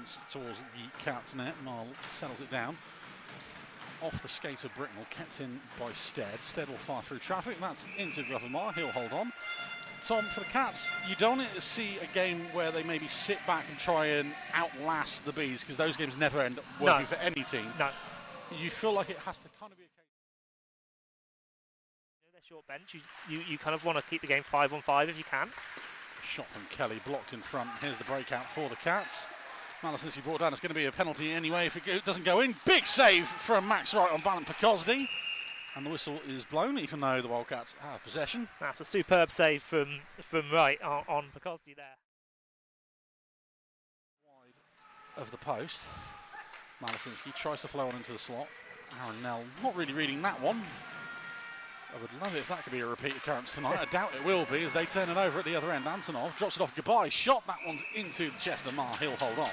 distance towards the Cats net. Marl settles it down. Off the skate of Bricknell, kept in by Stead. Stead will fire through traffic. That's into Gruffenmar. He'll hold on. Tom, for the Cats, you don't want to see a game where they maybe sit back and try and outlast the Bees, because those games never end up working for any team. No. You feel like it has to kind of be a case. They're short bench. You kind of want to keep the game 5-on-5 if you can. Shot from Kelly, blocked in front. Here's the breakout for the Cats. Malicinski brought down. It's going to be a penalty anyway if it doesn't go in. Big save from Max Wright on Ballant Pekosdi. And the whistle is blown, even though the Wildcats have possession. That's a superb save from Wright on Pekosdi there. Wide of the post. Malicinski tries to flow on into the slot. Aaron Nell not really reading that one. I would love it if that could be a repeat occurrence tonight. I doubt it will be as they turn it over at the other end. Antonov drops it off. Goodbye. Shot. That one's into the chest of Mar. He'll hold on.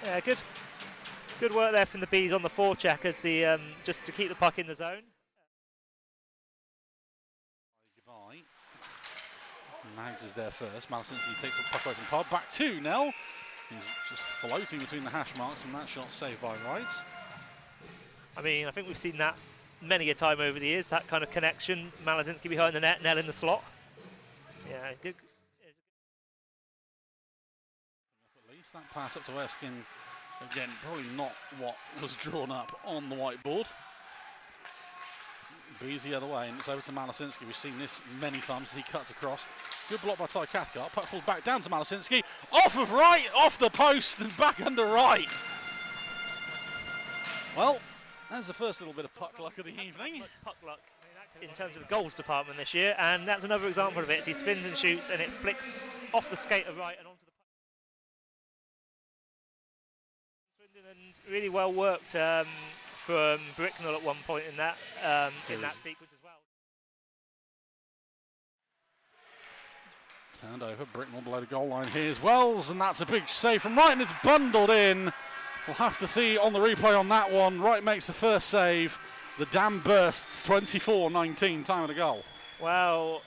Yeah, good work there from the Bees on the forecheck as the just to keep the puck in the zone. Goodbye. Nags is there first. Malicinski takes the puck away from Pod. Back to Nell. He's just floating between the hash marks, and that shot saved by Wright. I mean, I think we've seen that many a time over the years, that kind of connection. Malicinski behind the net, Nell in the slot. Yeah, good. At least that pass up to Erskine, again, probably not what was drawn up on the whiteboard. Bees the other way, and it's over to Malicinski. We've seen this many times as he cuts across. Good block by Ty Cathcart. Puck falls back down to Malicinski. Off of Wright, off the post, and back under Wright. Well, that's the first little bit of puck luck of the evening. Puck luck in terms of the goals department this year, and that's another example of it. He spins and shoots, and it flicks off the skate of Wright and onto the puck. Swindon, and really well worked from Bricknell at one point in that sequence as well. Turned over, Bricknell below the goal line. Here's Wells, and that's a big save from Wright, and it's bundled in. We'll have to see on the replay on that one. Wright makes the first save. The dam bursts. 24-19, time of the goal. Well,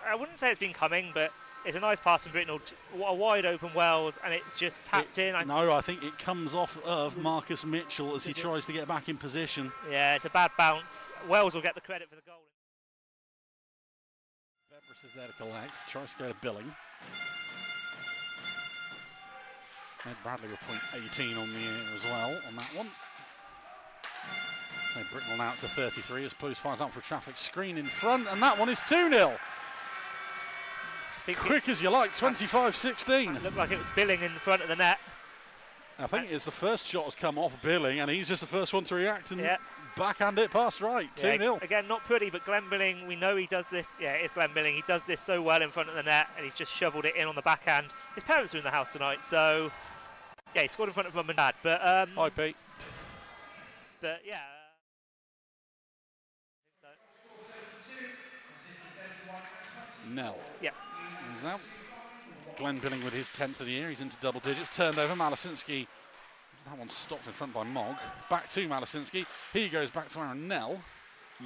I wouldn't say it's been coming, but it's a nice pass from Bricknell. A wide open Wells, and it's just tapped in. No, I think it comes off of Marcus Mitchell as he tries to get back in position. Yeah, it's a bad bounce. Wells will get the credit for the goal. Bebrus is there to collect. Tries to go to Billing. Ed Bradley with point 18 on the air as well on that one. So Bricknell now to 33 as Blues fires out for a traffic screen in front, and that one is 2-0. Quick as you like, 25-16. It looked like it was Billing in front of the net. I think it's the first shot has come off Billing, and he's just the first one to react and backhand it past Wright. 2-0. Again, not pretty, but Glenn Billing, we know he does this. Yeah, it is Glenn Billing. He does this so well in front of the net, and he's just shoveled it in on the backhand. His parents are in the house tonight, so yeah, he scored in front of mum and dad. But hi, Pete. But yeah. Nell. Yeah. He's out. Glenn Billing with his 10th of the year. He's into double digits. Turned over. Malicinski. That one stopped in front by Mogg. Back to Malicinski. He goes back to Aaron Nell.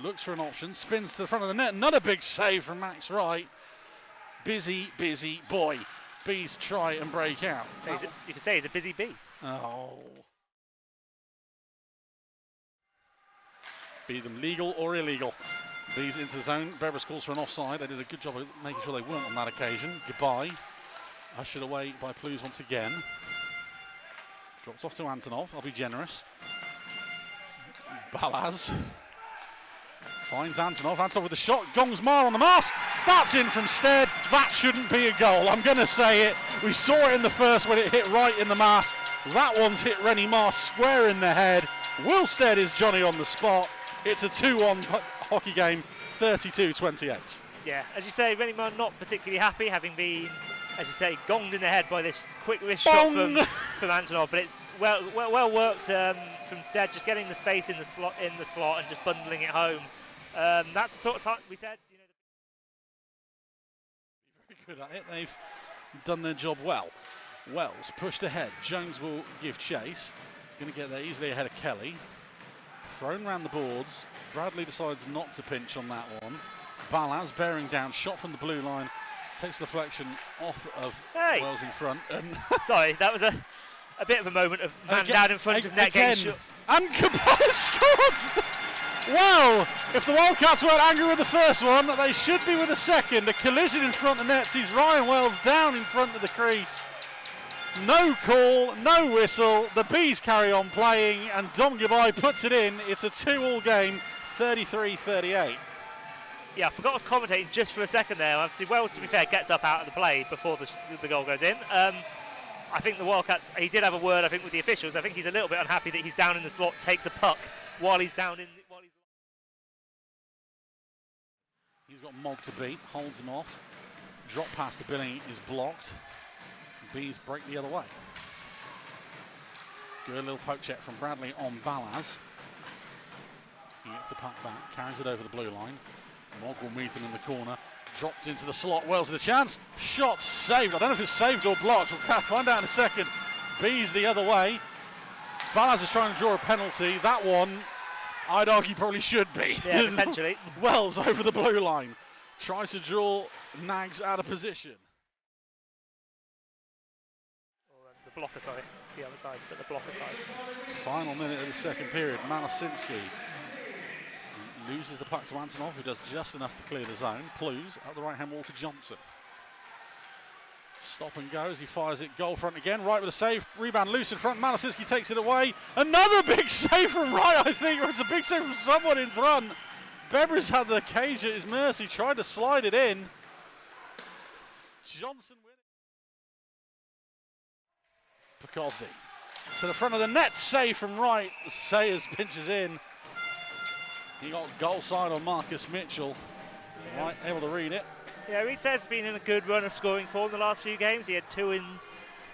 Looks for an option. Spins to the front of the net. Another big save from Max Wright. Busy, busy boy. Bees try and break out. So you could say he's a busy bee. Oh. Be them legal or illegal. Bees into the zone. Bebrus calls for an offside. They did a good job of making sure they weren't on that occasion. Goodbye. Ushered away by Plews once again. Drops off to Antonov. I'll be generous. Balaz finds Antonov. Antonov with the shot. Gongs Mar on the mask. That's in from Stead. That shouldn't be a goal. I'm going to say it. We saw it in the first when it hit right in the mask. That one's hit Rennie Mar square in the head. Will Stead is Johnny on the spot. It's a 2-1 hockey game, 32-28. Yeah, as you say, Rennie Mar not particularly happy, having been, as you say, gonged in the head by this quick wrist shot from Antonov. But it's well worked from Stead, just getting the space in the slot and just bundling it home. That's the sort of time we said. You know, very good at it. They've done their job well. Wells pushed ahead. Jones will give chase. He's going to get there easily ahead of Kelly. Thrown round the boards. Bradley decides not to pinch on that one. Balaz bearing down. Shot from the blue line. Takes deflection off of Wells in front. And sorry, that was a bit of a moment of man down in front of net getting shot. And Cabana scored! Well, if the Wildcats weren't angry with the first one, they should be with the second. A collision in front of net sees Ryan Wells down in front of the crease. No call, no whistle. The Bees carry on playing, and Dom Gabai puts it in. It's a 2-all game, 33-38. Yeah, I forgot I was commentating just for a second there. Obviously, Wells, to be fair, gets up out of the play before the goal goes in. I think the Wildcats, he did have a word, I think, with the officials. I think he's a little bit unhappy that he's down in the slot, takes a puck while he's down in. He's got Mog to beat, holds him off. Drop pass to Billing is blocked. Bees break the other way. Good little poke check from Bradley on Balaz. He gets the puck back, carries it over the blue line. Mog will meet him in the corner. Dropped into the slot. Wells with a chance. Shot saved. I don't know if it's saved or blocked. We'll find out in a second. Bees the other way. Balaz is trying to draw a penalty. That one, I'd argue, probably should be. Yeah, potentially. Wells over the blue line. Tries to draw Nags out of position. The blocker, sorry. It's the other side, but the blocker side. Final minute of the second period. Malasinski loses the puck to Antonov, who does just enough to clear the zone. Plews up the right-hand wall to Johnson. Stop and go as he fires it goal front again. Right with a save. Rebound loose in front. Malasinski takes it away. Another big save from Wright, I think, or it's a big save from someone in front. Bebr's had the cage at his mercy, tried to slide it in. Johnson with it. Pekosny to the front of the net. Save from Wright. Sayers pinches in. He got goal side on Marcus Mitchell. Yeah. Right, able to read it. Yeah, Reed has been in a good run of scoring form the last few games. He had 2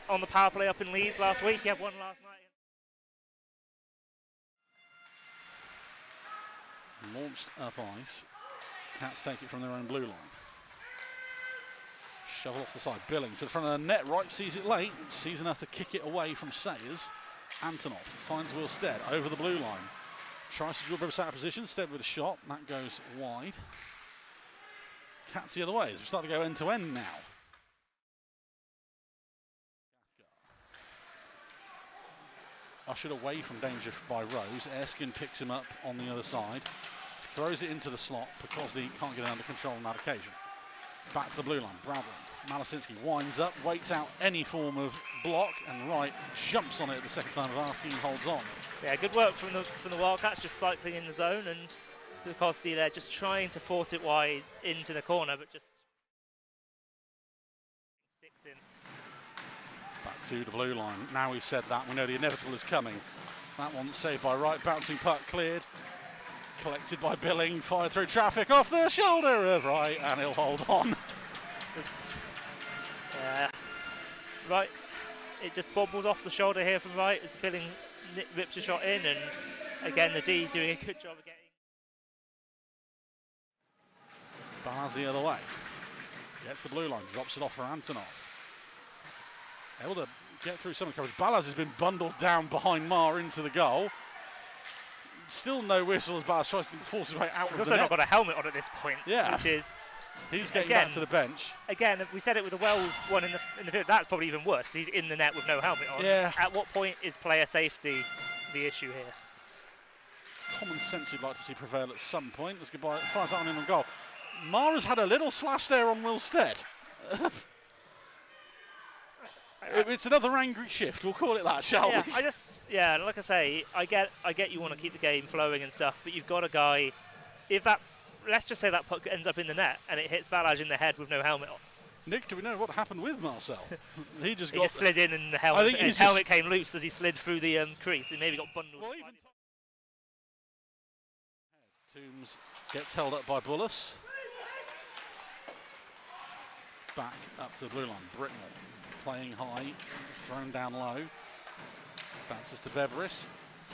on the power play up in Leeds last week. He had 1 last night. Launched up ice. Cats take it from their own blue line. Shovel off the side. Billing to the front of the net. Wright sees it late. Sees enough to kick it away from Sayers. Antonov finds Will Stead over the blue line. Tries to draw Bebr's out of position. Stead with a shot. That goes wide. Cats the other way as we start to go end to end now. Ushered away from danger by Rose. Erskine picks him up on the other side. Throws it into the slot because he can't get it under control on that occasion. Back to the blue line. Bradley. Malasinski winds up, waits out any form of block, and Wright jumps on it the second time of asking and holds on. Yeah, good work from the Wildcats, just cycling in the zone, and Pekosny there just trying to force it wide into the corner, but just sticks in. Back to the blue line. Now we've said that, we know the inevitable is coming. That one saved by Wright, bouncing puck cleared. Collected by Billing, fired through traffic off the shoulder of Wright, and he'll hold on. Right, it just bobbles off the shoulder here from Wright as Billing rips a shot in, and again the D doing a good job of getting. Balaz the other way. Gets the blue line, drops it off for Antonov. Able to get through some coverage. Balaz has been bundled down behind Marr into the goal. Still no whistle as Balaz tries to force his way out of the net. He's also not got a helmet on at this point, yeah. Which is... He's getting back to the bench. Again, we said it with the Wells one in the field. That's probably even worse because he's in the net with no helmet on. Yeah. At what point is player safety the issue here? Common sense you'd like to see prevail at some point. Let's get by. Fires that one in on goal. Mara's had a little slash there on Will Stead. It's another angry shift. We'll call it that, shall we? Like I say, I get you want to keep the game flowing and stuff, but you've got a guy. If that, let's just say that puck ends up in the net and it hits Balaj in the head with no helmet on. Nick, do we know what happened with Marcel? he just slid in and the helmet, his helmet came loose as he slid through the crease. He maybe got bundled. Well, Toombs gets held up by Bullis. Back up to the blue line. Britnell playing high, thrown down low. Bounces to Bebris.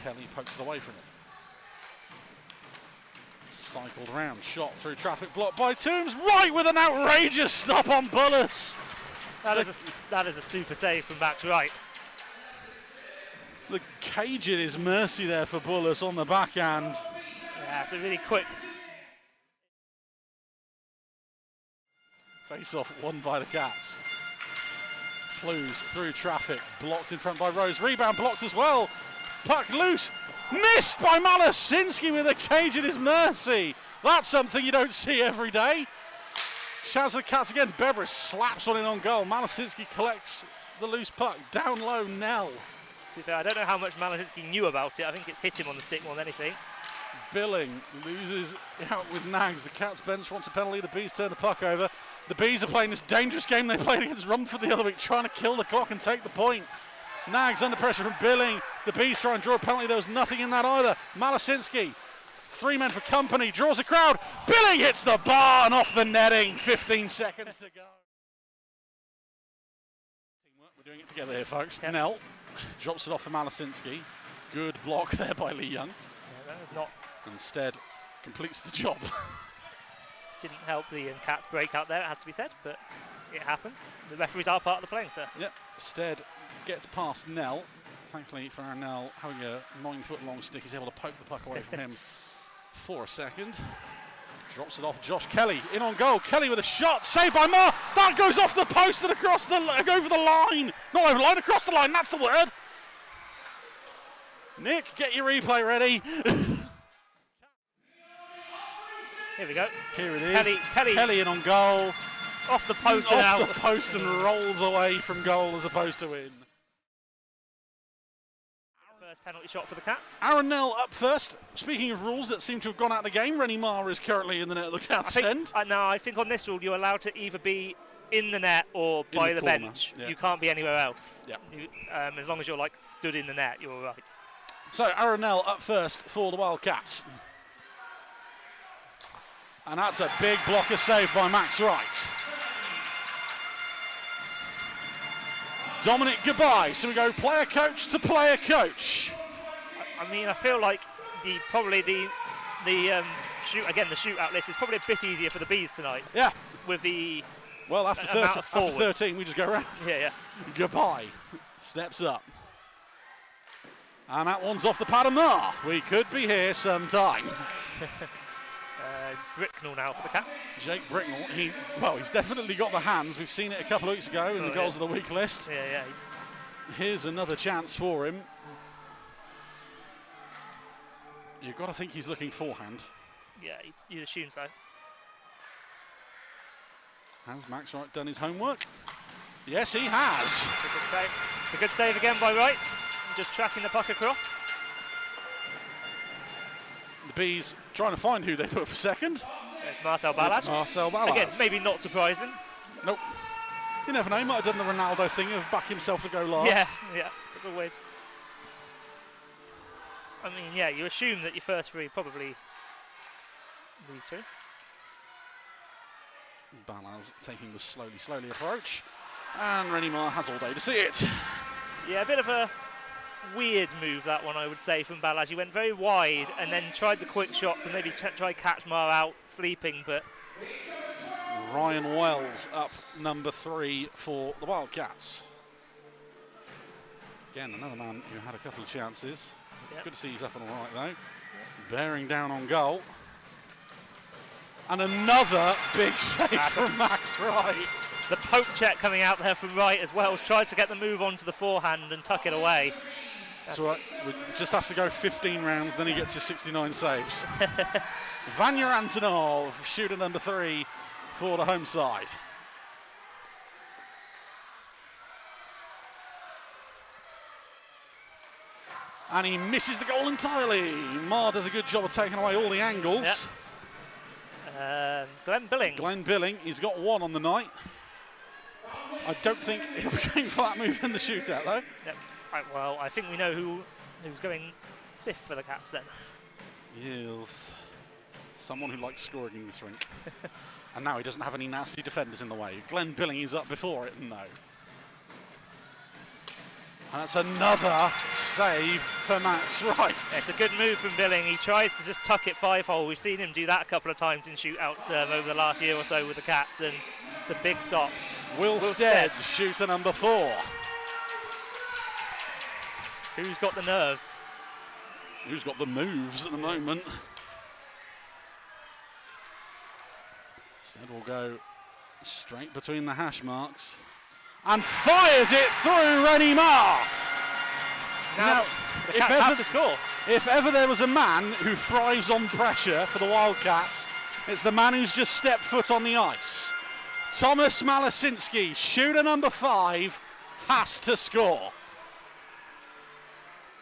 Kelly pokes it away from it. Cycled round, shot through traffic, blocked by Toombs. Right with an outrageous stop on Bullis. That is a super save from back to right. The cage at his mercy there for Bullis on the backhand. Yeah, it's a really quick. Face-off won by the Cats. Clues through traffic, blocked in front by Rose. Rebound blocked as well. Puck loose, missed by Malasinski with a cage at his mercy. That's something you don't see every day. Shouts to the Cats again. Beveridge slaps one in on goal. Malasinski collects the loose puck. Down low, Nell. To be fair, I don't know how much Malasinski knew about it. I think it's hit him on the stick more than anything. Billing loses out with Nags. The Cats bench wants a penalty. The Bees turn the puck over. The Bees are playing this dangerous game they played against Rumford the other week, trying to kill the clock and take the point. Nags under pressure from Billing. The Bees try and draw a penalty. There was nothing in that either. Malasinski, 3 men for company, draws a crowd. Billing hits the bar and off the netting. 15 seconds to go. Teamwork, we're doing it together here, folks. Yep. Nell drops it off for Malasinski. Good block there by Lee Young. Yeah, that was not. Instead, completes the job. Didn't help the Cats break out there, it has to be said, but it happens. The referees are part of the playing surface. Yep. Stead gets past Nell. Thankfully for our Nell, having a 9-foot long stick, he's able to poke the puck away from him for a second. Drops it off Josh Kelly, in on goal. Kelly with a shot, saved by Marr. That goes off the post and across the over the line. Not over the line, across the line, that's the word. Nick, get your replay ready. Here we go. Here it is. Kelly in on goal. Off the post and out. Off the post and rolls away from goal as opposed to in. First penalty shot for the Cats. Aaron Nell up first. Speaking of rules that seem to have gone out of the game, Rennie Marr is currently in the net of the Cats end. I think on this rule you're allowed to either be in the net or by the bench. Yeah. You can't be anywhere else. Yeah. As long as you're like stood in the net, you're all right. So Aaron Nell up first for the Wildcats. And that's a big blocker save by Max Wright. Dominic, goodbye. So we go player coach to player coach. I mean, I feel like the shootout list is probably a bit easier for the Bees tonight. Yeah. With the after 13, we just go around. Yeah. Goodbye. Steps up. And that one's off the pad of Marr. We could be here sometime. It's Bricknell now for the Cats. Jake Bricknell, he's definitely got the hands. We've seen it a couple of weeks ago in the goals of the week list. Yeah. Here's another chance for him. You've got to think he's looking forehand. Yeah, you'd assume so. Has Max Wright done his homework? Yes, he has. It's a good save. It's a good save again by Wright. Just tracking the puck across. The Bees trying to find who they put for second. It's Marcel Ballas. Again, maybe not surprising. Nope. You never know, he might have done the Ronaldo thing of back himself to go last. Yeah, as always. I mean, yeah, you assume that your first three probably these three. Ballas taking the slowly approach. And Rennie Marr has all day to see it. Yeah, a bit of a weird move, that one, I would say, from Ballas. He went very wide and then tried the quick shot to maybe try catch Marr out sleeping, but... Ryan Wells up number 3 for the Wildcats. Again, another man who had a couple of chances. Yep. Good to see he's up and all right, though. Yep. Bearing down on goal. And another big save from Max Wright. The poke check coming out there from Wright as well. Tries to get the move onto the forehand and tuck it away. That's right. Just has to go 15 rounds, then he gets his 69 saves. Vanya Antonov, shooter number 3 for the home side. And he misses the goal entirely. Marr does a good job of taking away all the angles. Yep. Glenn Billing. He's got 1 on the night. I don't think he'll be going for that move in the shootout, though. Yep. Well, I think we know who's going stiff for the Cats then. He is someone who likes scoring in this rink. And now he doesn't have any nasty defenders in the way. Glenn Billing is up before it, no. And that's another save for Max Wright. It's a good move from Billing. He tries to just tuck it 5-hole. We've seen him do that a couple of times in shootouts over the last year or so with the Cats, and it's a big stop. Will Stead, shooter number 4. Who's got the nerves? Who's got the moves at the moment? Stead will go Straight between the hash marks. And fires it through Rennie Marr. Now, the Cats have to score. If ever there was a man who thrives on pressure for the Wildcats, it's the man who's just stepped foot on the ice. Thomas Malasinski, shooter number 5, has to score.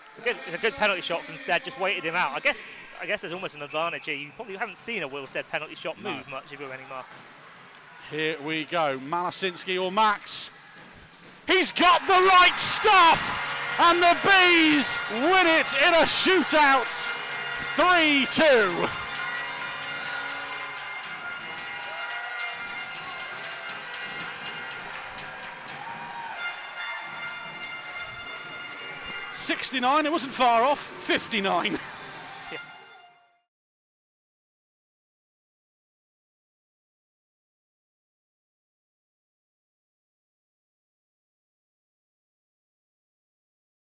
It's a good penalty shot from Stead, just waited him out. I guess there's almost an advantage here. You probably haven't seen a Will Stead penalty shot move much if you're Rennie Marr. Here we go, Malasinski or Max. He's got the right stuff, and the Bees win it in a shootout, 3-2. '69, it wasn't far off, 59.